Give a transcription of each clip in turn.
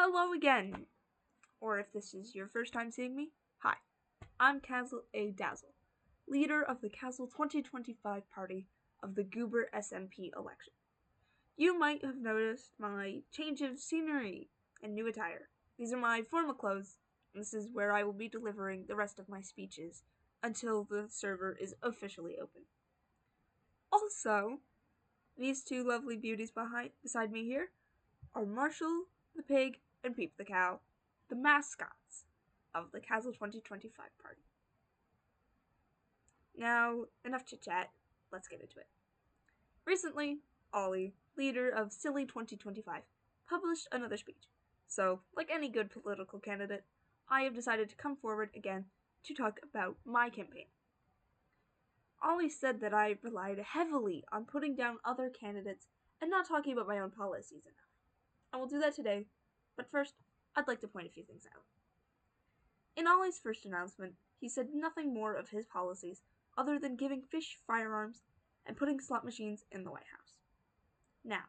Hello again, or if this is your first time seeing me, hi. I'm Castle A. Dazzle, leader of the Castle 2025 party of the Goober SMP election. You might have noticed my change of scenery and new attire. These are my formal clothes, and this is where I will be delivering the rest of my speeches until the server is officially open. Also, these two lovely beauties beside me here are Marshall the pig and Peep the cow, the mascots of the Castle 2025 party. Now, enough chit chat, let's get into it. Recently, Ollie, leader of Silly 2025, published another speech. So, like any good political candidate, I have decided to come forward again to talk about my campaign. Ollie said that I relied heavily on putting down other candidates and not talking about my own policies enough. I will do that today, but first, I'd like to point a few things out. In Ollie's first announcement, he said nothing more of his policies other than giving fish firearms and putting slot machines in the White House. Now,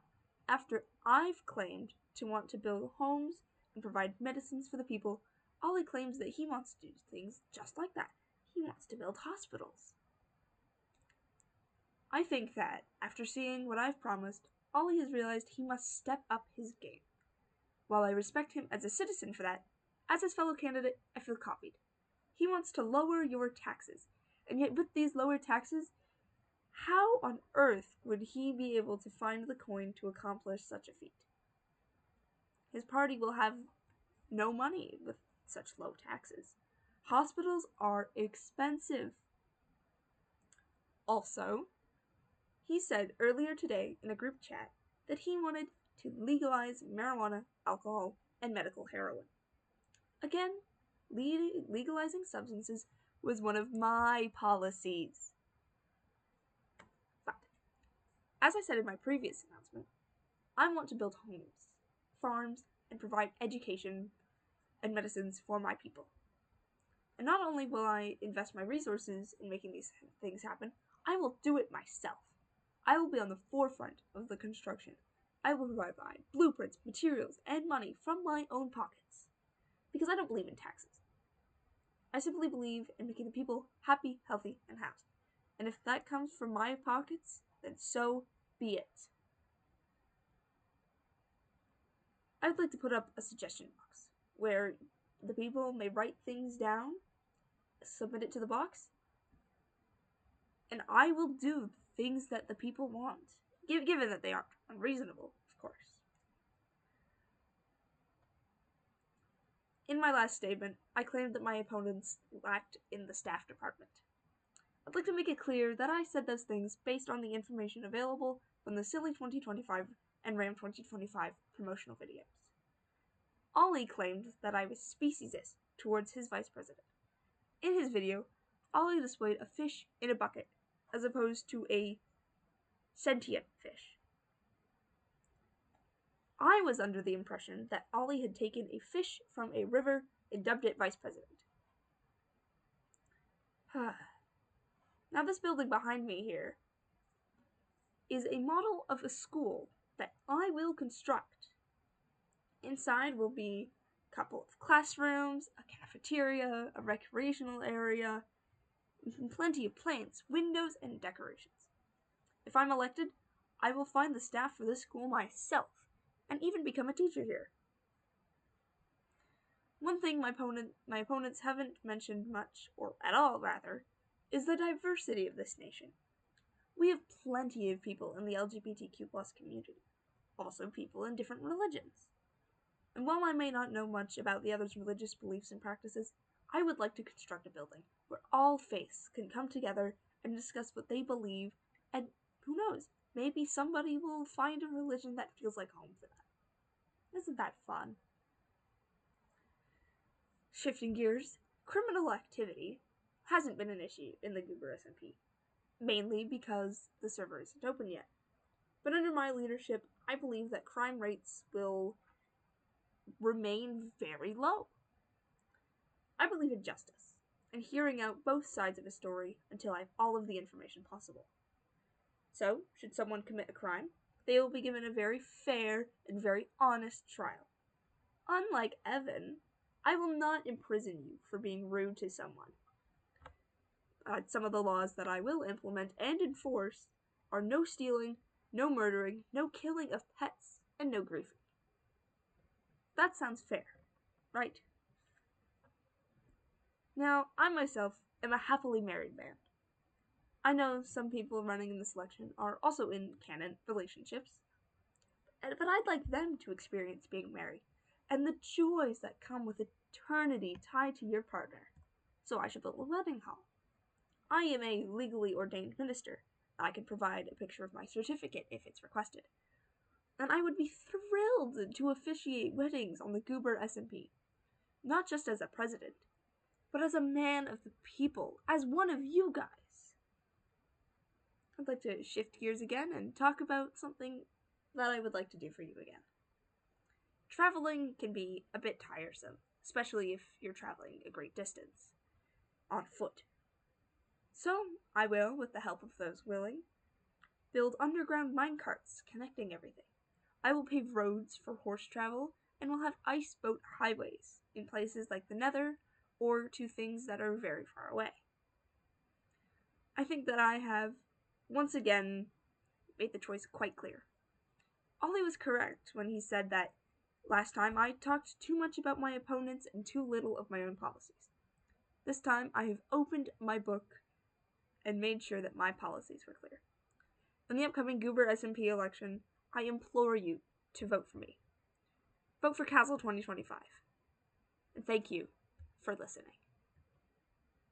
after I've claimed to want to build homes and provide medicines for the people, Ollie claims that he wants to do things just like that. He wants to build hospitals. I think that, after seeing what I've promised, Ollie has realized he must step up his game. While I respect him as a citizen for that, as his fellow candidate, I feel copied. He wants to lower your taxes, and yet with these lower taxes, how on earth would he be able to find the coin to accomplish such a feat? His party will have no money with such low taxes. Hospitals are expensive. Also, he said earlier today in a group chat that he wanted to legalize marijuana, alcohol, and medical heroin. Again, legalizing substances was one of my policies. But, as I said in my previous announcement, I want to build homes, farms, and provide education and medicines for my people. And not only will I invest my resources in making these things happen, I will do it myself. I will be on the forefront of the construction. I will provide blueprints, materials, and money from my own pockets. Because I don't believe in taxes. I simply believe in making the people happy, healthy, and housed. And if that comes from my pockets, then so be it. I would like to put up a suggestion box where the people may write things down, submit it to the box, and I will do things that the people want, given that they aren't unreasonable, of course. In my last statement, I claimed that my opponents lacked in the staff department. I'd like to make it clear that I said those things based on the information available from the Silly 2025 and Ram 2025 promotional videos. Ollie claimed that I was speciesist towards his vice president. In his video, Ollie displayed a fish in a bucket as opposed to a sentient fish. I was under the impression that Ollie had taken a fish from a river and dubbed it vice president. Now this building behind me here is a model of a school that I will construct. Inside will be a couple of classrooms, a cafeteria, a recreational area, and plenty of plants, windows, and decorations. If I'm elected, I will find the staff for this school myself, and even become a teacher here. One thing my opponents haven't mentioned much, or at all rather, is the diversity of this nation. We have plenty of people in the LGBTQ+ community, also people in different religions. And while I may not know much about the others' religious beliefs and practices, I would like to construct a building where all faiths can come together and discuss what they believe, and who knows, maybe somebody will find a religion that feels like home for them. Isn't that fun? Shifting gears, criminal activity hasn't been an issue in the Goober SMP, mainly because the server isn't open yet. But under my leadership, I believe that crime rates will remain very low. I believe in justice, and hearing out both sides of a story until I have all of the information possible. So, should someone commit a crime, they will be given a very fair and very honest trial. Unlike Evan, I will not imprison you for being rude to someone. Some of the laws that I will implement and enforce are no stealing, no murdering, no killing of pets, and no griefing. That sounds fair, right? Now, I myself am a happily married man. I know some people running in the selection are also in canon relationships, but I'd like them to experience being married and the joys that come with eternity tied to your partner. So I should build a wedding hall. I am a legally ordained minister. I can provide a picture of my certificate if it's requested. And I would be thrilled to officiate weddings on the Goober SMP, not just as a president, but as a man of the people, as one of you guys. I'd like to shift gears again and talk about something that I would like to do for you again. Traveling can be a bit tiresome, especially if you're traveling a great distance on foot. So, I will, with the help of those willing, build underground minecarts connecting everything. I will pave roads for horse travel, and will have ice boat highways in places like the Nether or to things that are very far away. I think that I have, once again, made the choice quite clear. Ollie was correct when he said that last time I talked too much about my opponents and too little of my own policies. This time I have opened my book and made sure that my policies were clear. In the upcoming Goober SMP election, I implore you to vote for me. Vote for Castle 2025. And thank you for listening.